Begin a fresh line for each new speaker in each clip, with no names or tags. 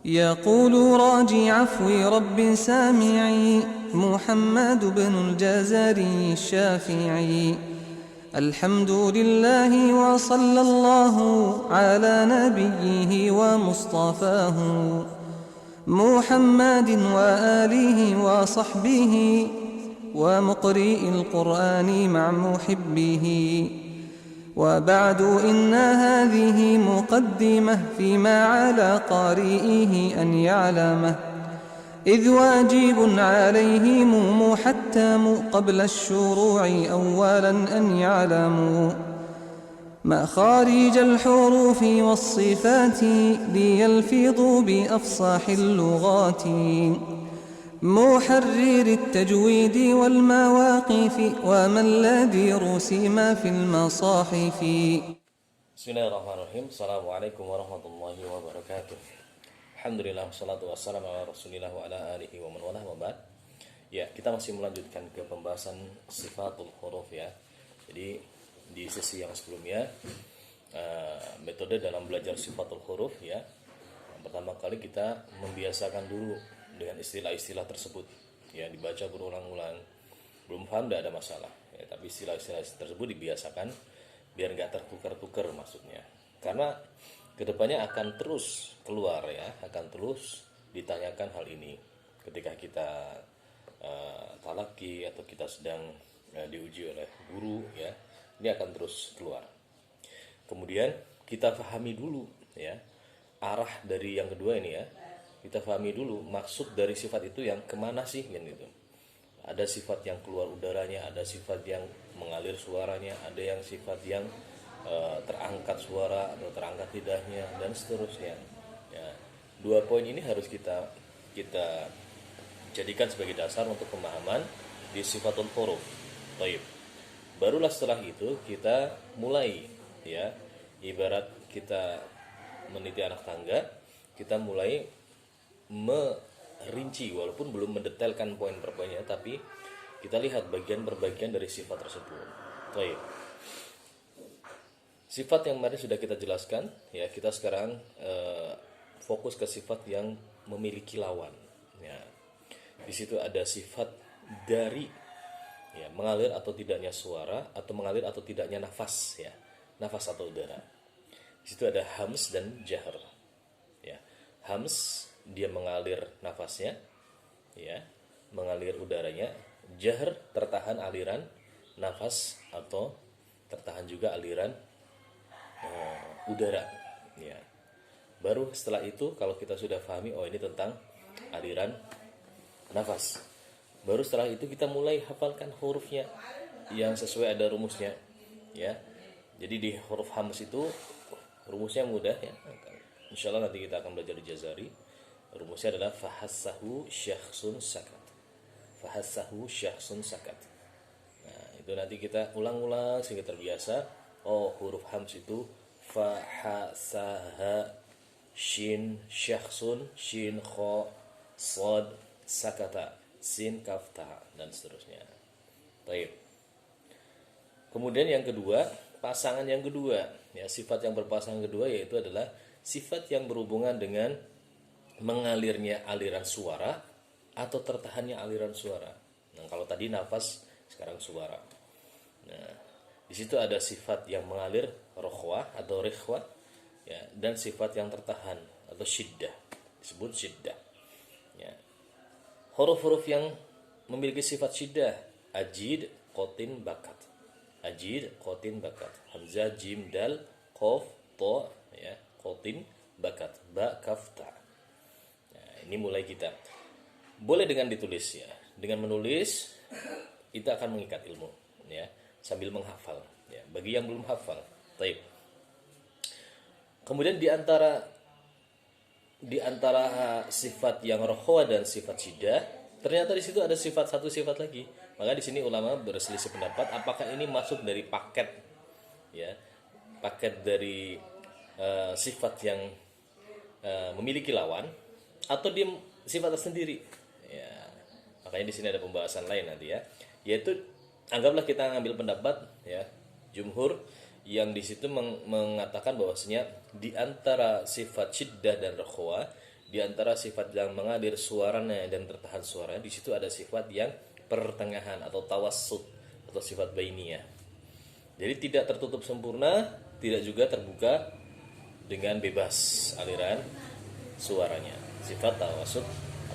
يقول راجي عفو رب سامعي محمد بن الجزري الشافعي. الحمد لله وصلى الله على نبيه ومصطفاه محمد وآله وصحبه ومقرئ القرآن مع محبه. وبعد إن هذه مقدمة فيما على قارئه أن يعلمه، إذ واجب عليهم محتم قبل الشروع أولا أن يعلموا مخارج الحروف والصفات ليلفظوا بأفصاح اللغات، محرر التجويد والمواقف وما الذي رسم في المصاحف.
Bismillahirrahmanirrahim. Assalamualaikum warahmatullahi wabarakatuh. Alhamdulillah wassalatu wassalamu ala rasulillah wa ala alihi wa man walah wa ba'd. Ya, kita masih melanjutkan ke pembahasan sifatul huruf ya. Jadi di sesi yang sebelumnya metode dalam belajar sifatul huruf ya. Pertama kali kita membiasakan dulu dengan istilah-istilah tersebut ya, dibaca berulang-ulang. Belum paham tidak ada masalah ya, tapi istilah-istilah tersebut dibiasakan biar nggak tertukar-tukar maksudnya, karena kedepannya akan terus keluar ya, akan terus ditanyakan hal ini ketika kita talaki atau kita sedang diuji oleh guru ya, ini akan terus keluar. Kemudian kita pahami dulu ya arah dari yang kedua ini ya, kita pahami dulu maksud dari sifat itu yang kemana sih kan gitu. Ada sifat yang keluar udaranya, ada sifat yang mengalir suaranya, ada yang sifat yang terangkat suara atau terangkat lidahnya dan seterusnya. Ya, dua poin ini harus kita jadikan sebagai dasar untuk pemahaman di sifatul huruf. Baik. Barulah setelah itu kita mulai ya, ibarat kita meniti anak tangga, kita mulai merinci walaupun belum mendetailkan poin per poinnya, tapi kita lihat bagian per bagian dari sifat tersebut. Baik. Sifat yang kemarin sudah kita jelaskan ya, kita sekarang fokus ke sifat yang memiliki lawan ya. Di situ ada sifat dari ya, mengalir atau tidaknya suara atau mengalir atau tidaknya nafas ya, nafas atau udara. Di situ ada hams dan jahr ya. Hams dia mengalir nafasnya ya, mengalir udaranya. Jahr tertahan aliran nafas atau tertahan juga aliran udara ya. Baru setelah itu kalau kita sudah pahami oh ini tentang aliran nafas, baru setelah itu kita mulai hafalkan hurufnya yang sesuai ada rumusnya ya. Jadi di huruf hams itu rumusnya mudah ya, insyaallah nanti kita akan belajar di Jazari. Rumusnya adalah fahassahu syakhsun sakat. Fahassahu syakhsun sakat. Nah, itu nanti kita ulang-ulang sehingga terbiasa. Oh, huruf hams itu fahassaha shin syakhsun shin kha sad sakata sin kaf ta dan seterusnya. Baik. Kemudian yang kedua, pasangan yang kedua, ya sifat yang berpasangan kedua yaitu adalah sifat yang berhubungan dengan mengalirnya aliran suara atau tertahannya aliran suara. Nah, kalau tadi nafas, sekarang suara. Nah, di situ ada sifat yang mengalir rokhwah atau rikhwah ya, dan sifat yang tertahan atau syiddah, disebut syiddah. Ya. Huruf-huruf yang memiliki sifat syiddah, ajid, qatin, bakat. Ajid, qatin, bakat. Hamzah, jim, dal, qaf, ta, ya, qatin, bakat. Ba, kaf, ta. Ini mulai kita boleh dengan ditulis ya, dengan menulis itu akan mengikat ilmu ya, sambil menghafal ya, bagi yang belum hafal. Baik. Kemudian di antara sifat yang rokhwa dan sifat syiddah, ternyata di situ ada satu sifat lagi. Maka di sini ulama berselisih pendapat apakah ini masuk dari paket ya, paket dari sifat yang memiliki lawan atau dia sifat tersendiri ya. Makanya di sini ada pembahasan lain nanti ya, yaitu anggaplah kita ngambil pendapat ya jumhur yang di situ mengatakan bahwasanya di antara sifat syiddah dan rokhwa di antara sifat yang mengalir suaranya dan tertahan suaranya, di situ ada sifat yang pertengahan atau tawassut atau sifat bainiyah. Jadi tidak tertutup sempurna, tidak juga terbuka dengan bebas aliran suaranya. Sifat tawassut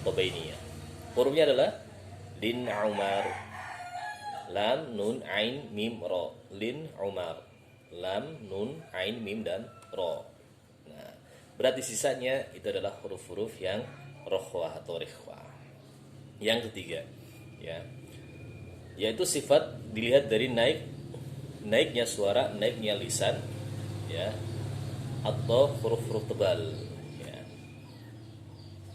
atau bainiyah. Hurufnya adalah lin umar, lam nun ain mim ro, lin umar, lam nun ain mim dan ro. Nah, berarti sisanya itu adalah huruf-huruf yang rokhwah atau rikhwah. Yang ketiga, ya, yaitu sifat dilihat dari naiknya suara, naiknya lisan, ya, atau huruf-huruf tebal, ya.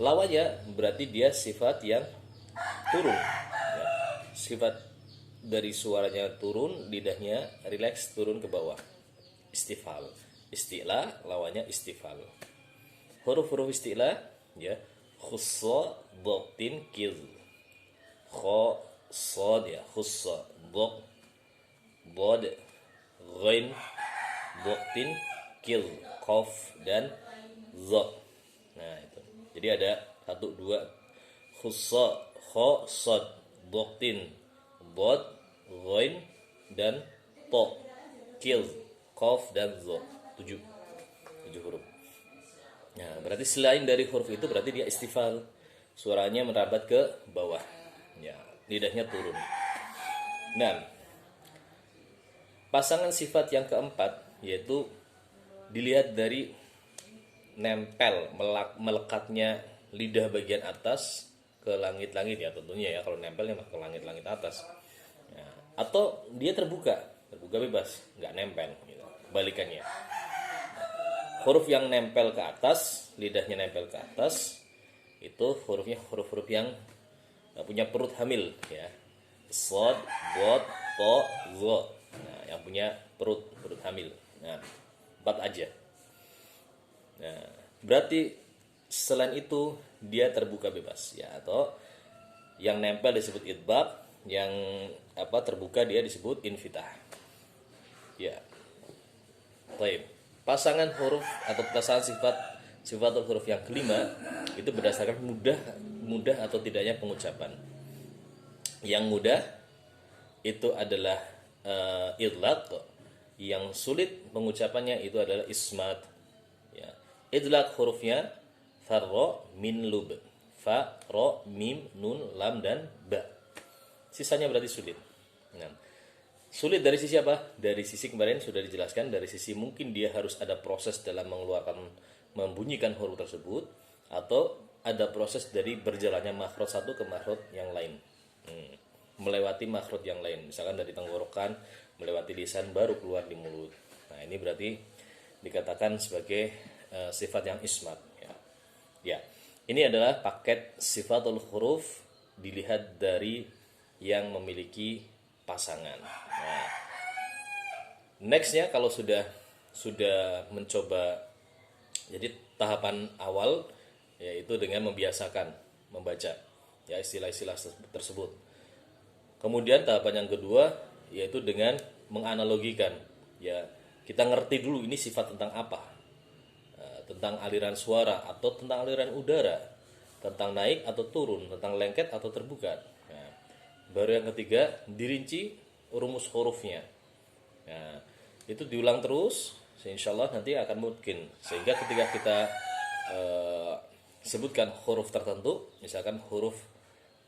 Lawanya berarti dia sifat yang turun, ya. Sifat dari suaranya turun, lidahnya rileks turun ke bawah, istifal. Isti'la lawannya istifal. Huruf-huruf isti'la, ya, khussa, dhabtin, kil, kha, sad, ya, khussa, dhab, bod, ghain, dhabtin, kil, qaf dan za. Nah, itu. Jadi ada 1 2 khussa, kha, sad, dhabtin, bod, ghain dan ta, kil, qaf dan za. 7 huruf. Nah, berarti selain dari huruf itu berarti dia istifal. Suaranya merabat ke bawah. Ya, lidahnya turun. Nah, pasangan sifat yang keempat yaitu dilihat dari nempel, melekatnya lidah bagian atas ke langit-langit, ya tentunya, ya kalau nempelnya ke langit-langit atas, ya. Atau dia terbuka bebas, nggak nempel, gitu. Balikannya, huruf yang nempel ke atas, lidahnya nempel ke atas, itu hurufnya huruf-huruf yang punya perut hamil, ya, shad, dad, ta, za. Nah, yang punya perut hamil. Nah, 4 aja. Nah, berarti selain itu dia terbuka bebas, ya, atau yang nempel disebut idbaq, yang terbuka dia disebut infitah. Ya. Baik. Pasangan huruf atau pasangan sifat huruf yang kelima itu berdasarkan mudah atau tidaknya pengucapan. Yang mudah itu adalah idlaq, yang sulit pengucapannya itu adalah ismat, ya. Idlaq hurufnya fa, ra, min, lub, fa, ra, mim, nun, lam dan ba. Sisanya berarti sulit. Nah, sulit dari sisi apa? Dari sisi kemarin sudah dijelaskan, dari sisi mungkin dia harus ada proses dalam membunyikan huruf tersebut, atau ada proses dari berjalannya makhraj satu ke makhraj yang lain, melewati makhraj yang lain, misalkan dari tenggorokan melewati lisan baru keluar di mulut. Nah, ini berarti dikatakan sebagai sifat yang ismat, ya. Ya, ini adalah paket sifatul huruf dilihat dari yang memiliki pasangan. Nah, nextnya kalau sudah mencoba, jadi tahapan awal yaitu dengan membiasakan membaca, ya, istilah-istilah tersebut. Kemudian tahapan yang kedua yaitu dengan menganalogikan, ya, kita ngerti dulu ini sifat tentang apa, tentang aliran suara atau tentang aliran udara, tentang naik atau turun, tentang lengket atau terbuka. Nah, baru yang ketiga dirinci rumus hurufnya. Nah, itu diulang terus, insyaallah nanti akan mungkin, sehingga ketika kita sebutkan huruf tertentu, misalkan huruf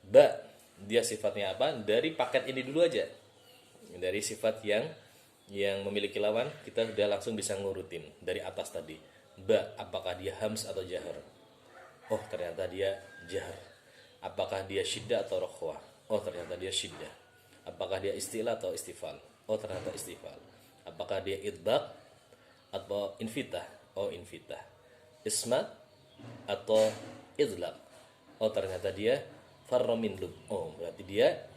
ba, dia sifatnya apa, dari paket ini dulu aja, dari sifat yang memiliki lawan, kita sudah langsung bisa ngurutin dari atas tadi. Ba, apakah dia hams atau jahar? Oh, ternyata dia jahar. Apakah dia syiddah atau rokhwah? Oh, ternyata dia syiddah. Apakah dia istilah atau istifal? Oh, ternyata istifal. Apakah dia idbaq atau infitah? Oh, infitah. Ismat atau idlaq? Oh, ternyata dia farra min lub. Oh, berarti dia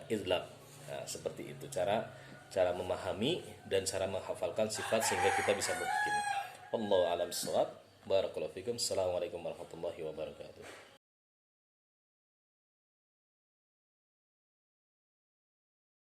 idlaq. Nah, seperti itu cara memahami dan cara menghafalkan sifat sehingga kita bisa mungkin. Allahu a'lam bissawab. Barakallahu fikum. Assalamualaikum warahmatullahi wabarakatuh.